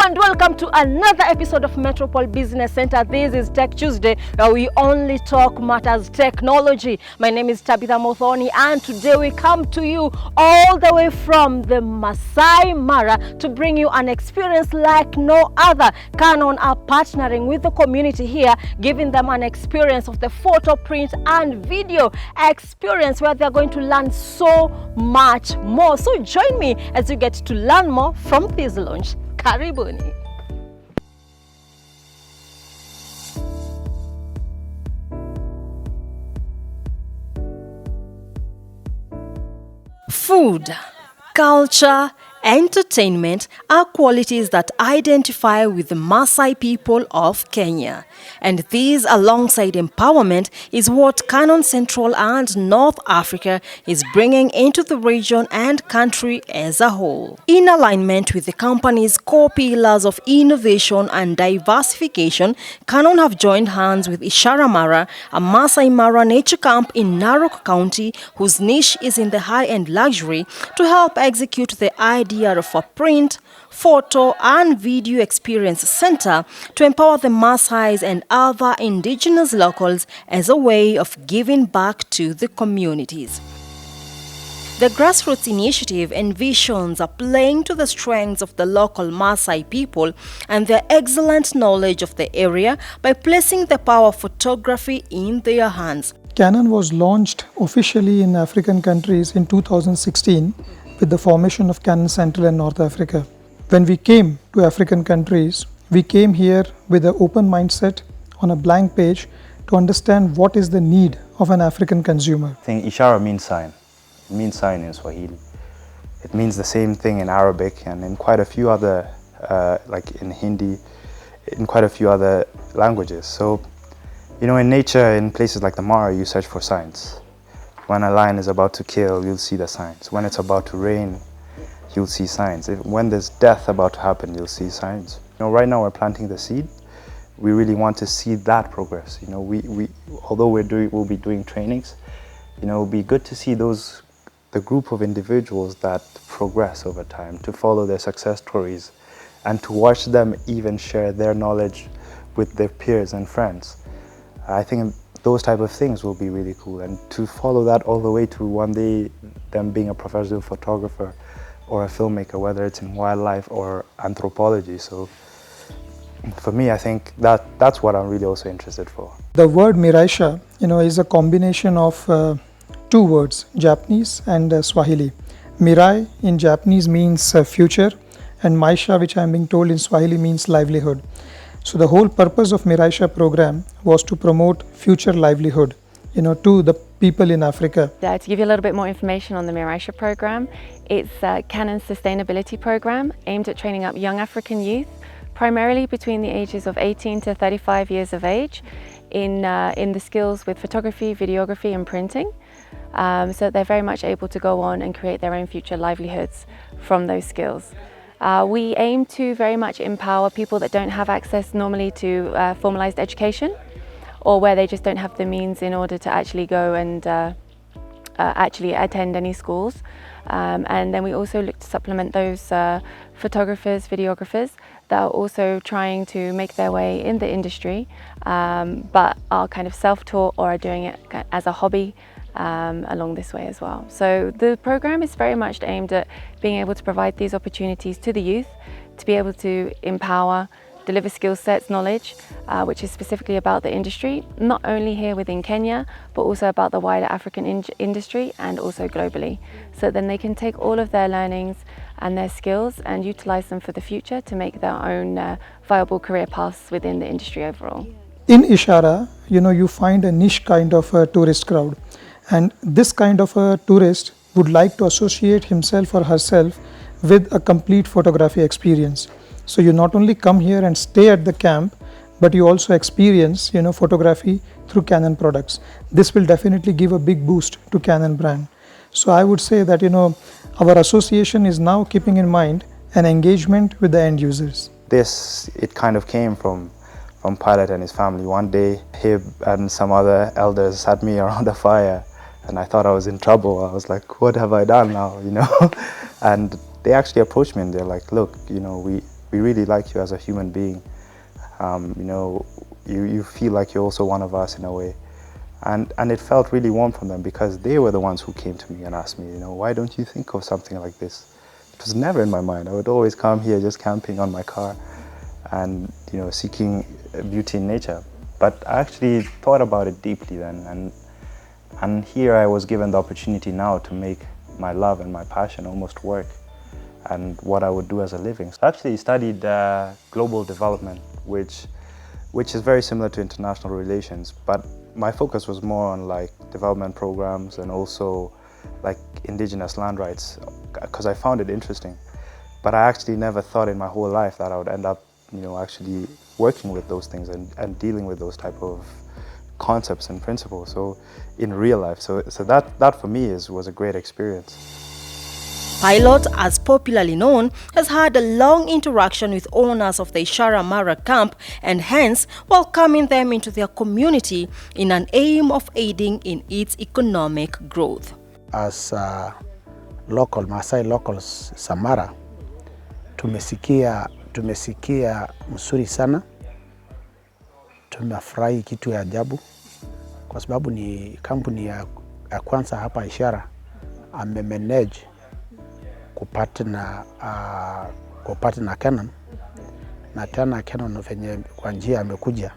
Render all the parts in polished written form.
and welcome to another episode of Metropole Business Center. This is Tech Tuesday, where we only talk matters technology. My name is Tabitha Mothoni, and today we come to you all the way from the Masai Mara to bring you an experience like no other. Canon are partnering with the community here, giving them an experience of the photo, print and video experience where they're going to learn so much more. So join me as you get to learn more from this launch. Karibuni. Food, culture, entertainment are qualities that identify with the Maasai people of Kenya. And these, alongside empowerment, is what Canon Central and North Africa is bringing into the region and country as a whole. In alignment with the company's core pillars of innovation and diversification, Canon have joined hands with Ishara Mara, a Maasai Mara nature camp in Narok County, whose niche is in the high-end luxury, to help execute the idea of a print, photo and video experience center to empower the Maasais and other indigenous locals as a way of giving back to the communities. The Grassroots initiative envisions playing to the strengths of the local Maasai people and their excellent knowledge of the area by placing the power of photography in their hands. Canon was launched officially in African countries in 2016 with the formation of Canon Central and North Africa. When we came to African countries, we came here with an open mindset on a blank page to understand what is the need of an African consumer. I think Ishara means sign. It means sign in Swahili. It means the same thing in Arabic and in quite a few other, like in Hindi, in quite a few other languages. So, you know, in nature, in places like the Mara, you search for signs. When a lion is about to kill, you'll see the signs. When it's about to rain, you'll see signs. When there's death about to happen, you'll see signs. You know, right now we're planting the seed. We really want to see that progress. You know, although we'll be doing trainings, you know, it'll be good to see the group of individuals that progress over time, to follow their success stories, and to watch them even share their knowledge with their peers and friends. I think those type of things will be really cool, and to follow that all the way to one day them being a professional photographer or a filmmaker, whether it's in wildlife or anthropology. So for me, I think that's what I'm really also interested for. The word Miraisha, you know, is a combination of two words, Japanese and Swahili. Mirai in Japanese means future, and Maisha, which I'm being told in Swahili, means livelihood. So the whole purpose of Miraisha program was to promote future livelihood, you know, to the people in Africa. To give you a little bit more information on the Miraisha program, it's Canon's sustainability program aimed at training up young African youth, primarily between the ages of 18 to 35 years of age, in the skills with photography, videography and printing. So they're very much able to go on and create their own future livelihoods from those skills. We aim to very much empower people that don't have access normally to formalized education, or where they just don't have the means in order to actually go and actually attend any schools. And then we also look to supplement those photographers, videographers that are also trying to make their way in the industry, but are kind of self-taught or are doing it as a hobby along this way as well. So the program is very much aimed at being able to provide these opportunities to the youth to be able to empower, deliver skill sets, knowledge, which is specifically about the industry, not only here within Kenya, but also about the wider African industry and also globally. So then they can take all of their learnings and their skills and utilize them for the future to make their own viable career paths within the industry overall. In Ishara, you know, you find a niche kind of a tourist crowd. And this kind of a tourist would like to associate himself or herself with a complete photography experience. So you not only come here and stay at the camp, but you also experience, you know, photography through Canon products. This will definitely give a big boost to Canon brand. So I would say that, you know, our association is now keeping in mind an engagement with the end users. It kind of came from Pilot and his family. One day, him and some other elders sat me around the fire, and I thought I was in trouble. I was like, what have I done now, you know? And they actually approached me and they're like, look, you know, we really like you as a human being. You know, you feel like you're also one of us in a way. And it felt really warm from them, because they were the ones who came to me and asked me, you know, why don't you think of something like this? It was never in my mind. I would always come here just camping on my car and, you know, seeking beauty in nature. But I actually thought about it deeply then, and here I was given the opportunity now to make my love and my passion almost work, and what I would do as a living. So I actually studied global development, which is very similar to international relations, but my focus was more on like development programs and also like indigenous land rights, because I found it interesting. But I actually never thought in my whole life that I would end up, you know, actually working with those things and dealing with those type of concepts and principles, so in real life. So that for me was a great experience. Pilot, as popularly known, has had a long interaction with owners of the Ishara Mara camp and hence welcoming them into their community in an aim of aiding in its economic growth. As local Maasai locals Samara, tumesikia mzuri sana, tumefurahi kitu ya ajabu kwa sababu ni kampuni ya kwanza hapa Ishara amemanage kupata na Canon, na tena Canon venye kwa njia amekuja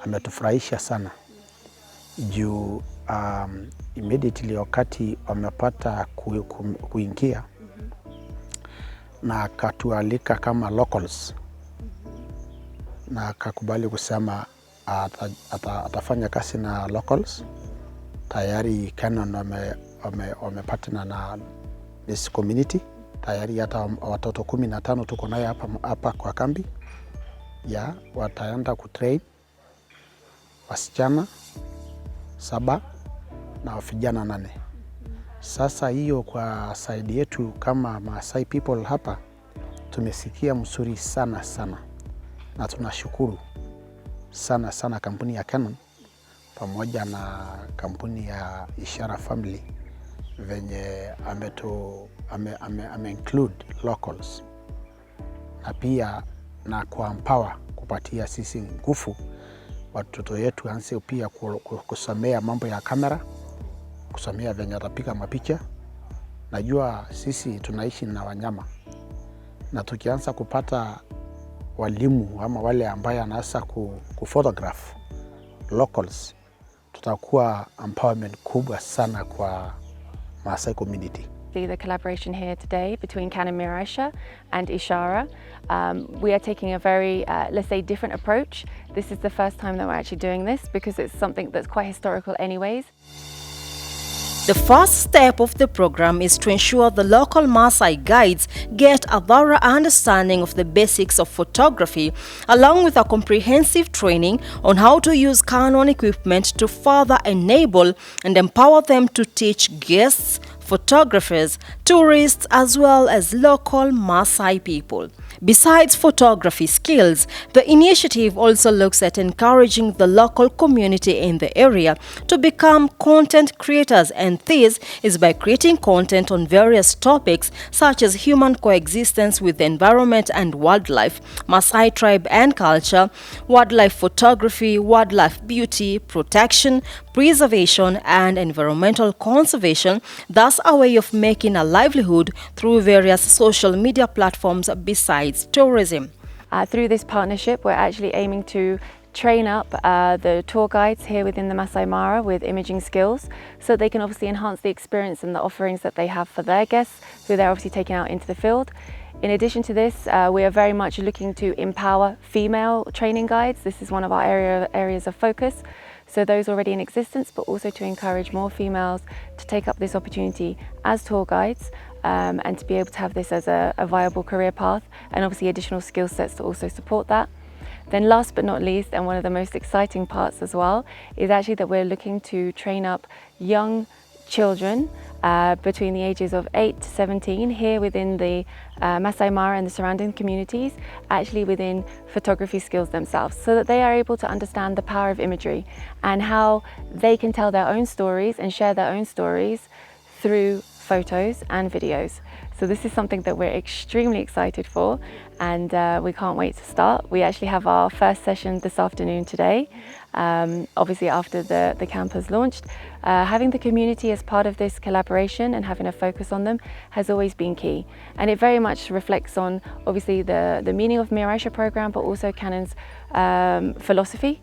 ametufurahisha sana juu immediately wakati wamepata kuingia na akatualika kama locals na akakubali kusema atafanya kazi na locals. Tayari Canon wamepatana na this community, tayari hata watoto 15 tuko naye hapa kwa kambi ya wataenda kutrain wasichana 7 na vijana 8. Sasa hiyo kwa side yetu kama Maasai people hapa tumesikia mzuri sana na tunashukuru sana kampuni ya Canon pamoja na kampuni ya Ishara family venye ame include locals na pia na empower kupatia sisi nguvu watoto yetu anse pia kusomea mambo ya kamera, kusomea venye atapiga mapicha. Najua sisi tunaishi na wanyama na tukianza kupata walimu ama wale ambaye anaweza kuphotograph locals, tutakuwa empowerment kubwa sana kwa Maasai community. The collaboration here today between Canon Miraisha and Ishara, we are taking a very, let's say, different approach. This is the first time that we're actually doing this because it's something that's quite historical anyways. The first step of the program is to ensure the local Maasai guides get a thorough understanding of the basics of photography, along with a comprehensive training on how to use Canon equipment to further enable and empower them to teach guests, photographers, tourists, as well as local Maasai people. Besides photography skills, the initiative also looks at encouraging the local community in the area to become content creators, and this is by creating content on various topics such as human coexistence with the environment and wildlife, Maasai tribe and culture, wildlife photography, wildlife beauty, protection, preservation and environmental conservation, thus a way of making a livelihood through various social media platforms besides tourism. Through this partnership, we're actually aiming to train up the tour guides here within the Masai Mara with imaging skills, so they can obviously enhance the experience and the offerings that they have for their guests, who they're obviously taking out into the field. In addition to this, we are very much looking to empower female training guides. This is one of our areas of focus. So those already in existence, but also to encourage more females to take up this opportunity as tour guides, and to be able to have this as a viable career path, and obviously additional skill sets to also support that. Then last but not least, and one of the most exciting parts as well, is actually that we're looking to train up young children between the ages of 8 to 17 here within the Masai Mara and the surrounding communities, actually within photography skills themselves, so that they are able to understand the power of imagery and how they can tell their own stories and share their own stories through photos and videos. So this is something that we're extremely excited for, and we can't wait to start. We actually have our first session this afternoon today, obviously after the camp has launched. Having the community as part of this collaboration and having a focus on them has always been key, and it very much reflects on obviously the meaning of Miraisha program, but also Canon's philosophy,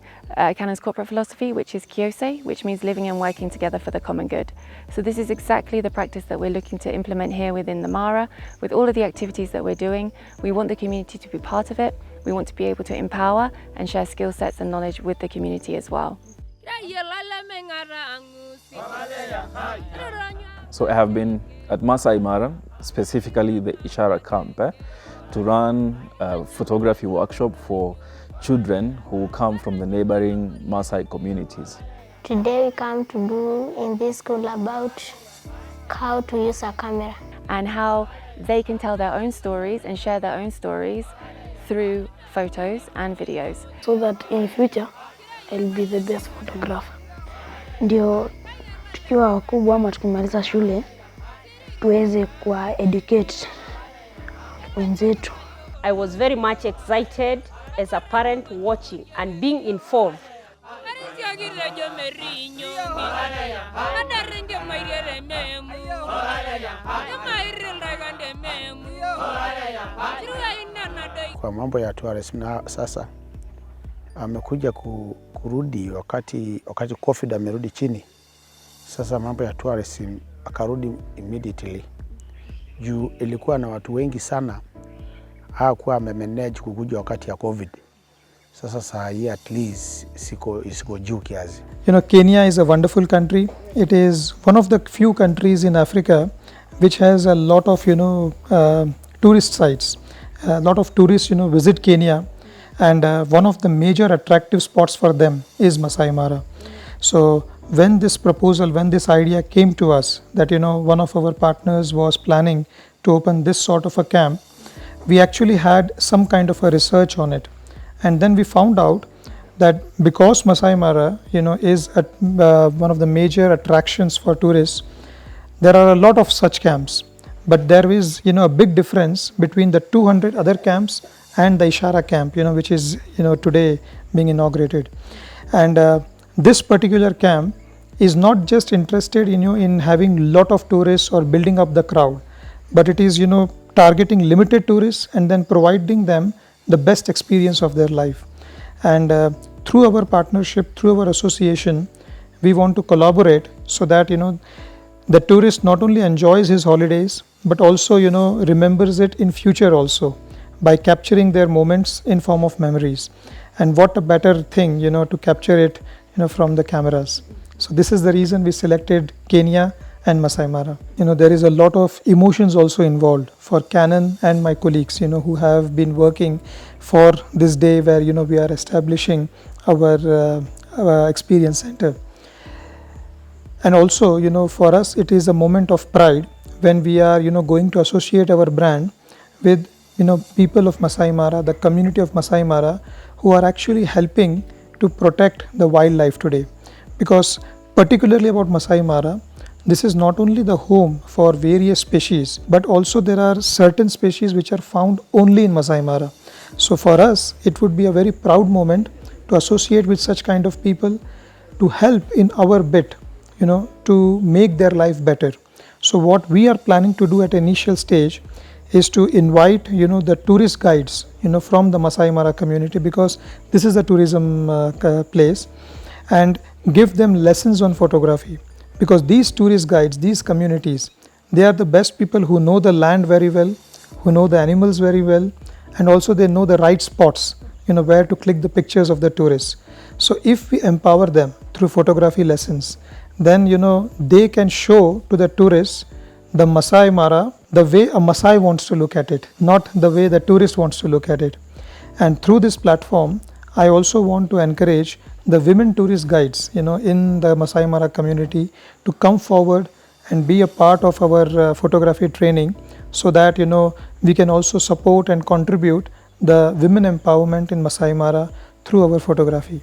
Canon's corporate philosophy, which is Kyosei, which means living and working together for the common good. So this is exactly the practice that we're looking to implement here within the Mara. With all of the activities that we're doing, we want the community to be part of it. We want to be able to empower and share skill sets and knowledge with the community as well. So I have been at Masai Mara, specifically the Ishara camp, to run a photography workshop for children who come from the neighboring Maasai communities. Today we come to do in this school about how to use a camera. And how they can tell their own stories and share their own stories through photos and videos. So that in future I'll be the best photographer. Ndio tukiwa wakubwa ama tukimaliza shule tuweze kuwa educate wenzetu. I was very much excited as a parent watching and being involved. Kwa mambo ya tourism na sasa amekuja kurudi wakati COVID amerudi chini. Sasa mambo ya tourism akarudi immediately. Juu ilikuwa na watu wengi sana hakuwa amemanage kukuja wakati ya COVID. Sasa saa hii at least siko juu kiasi. You know, Kenya is a wonderful country. It is one of the few countries in Africa which has a lot of, tourist sites. A lot of tourists, visit Kenya, and one of the major attractive spots for them is Masai Mara. So when this idea came to us that, one of our partners was planning to open this sort of a camp, we actually had some kind of a research on it. And then we found out that because Masai Mara, is one of the major attractions for tourists, there are a lot of such camps. But there is, a big difference between the 200 other camps and the Ishara camp, which is, today being inaugurated. And this particular camp is not just interested, in having lot of tourists or building up the crowd, but it is, targeting limited tourists and then providing them the best experience of their life. And through our partnership, through our association, we want to collaborate so that, the tourist not only enjoys his holidays, but also, remembers it in future also by capturing their moments in form of memories. And what a better thing, to capture it, from the cameras. So this is the reason we selected Kenya and Masai Mara. There is a lot of emotions also involved for Canon and my colleagues, who have been working for this day where, we are establishing our experience center. And also, for us, it is a moment of pride when we are, going to associate our brand with, people of Masai Mara, the community of Masai Mara, who are actually helping to protect the wildlife today. Because particularly about Masai Mara, this is not only the home for various species, but also there are certain species which are found only in Masai Mara. So for us, it would be a very proud moment to associate with such kind of people, to help in our bit, to make their life better. So what we are planning to do at initial stage is to invite, the tourist guides, from the Masai Mara community, because this is a tourism place, and give them lessons on photography. Because these tourist guides, these communities, they are the best people who know the land very well, who know the animals very well, and also they know the right spots, where to click the pictures of the tourists. So if we empower them through photography lessons, then they can show to the tourists the Masai Mara the way a Masai wants to look at it, not the way the tourist wants to look at it. And through this platform, I also want to encourage the women tourist guides, in the Masai Mara community to come forward and be a part of our photography training, so that, we can also support and contribute the women empowerment in Masai Mara through our photography.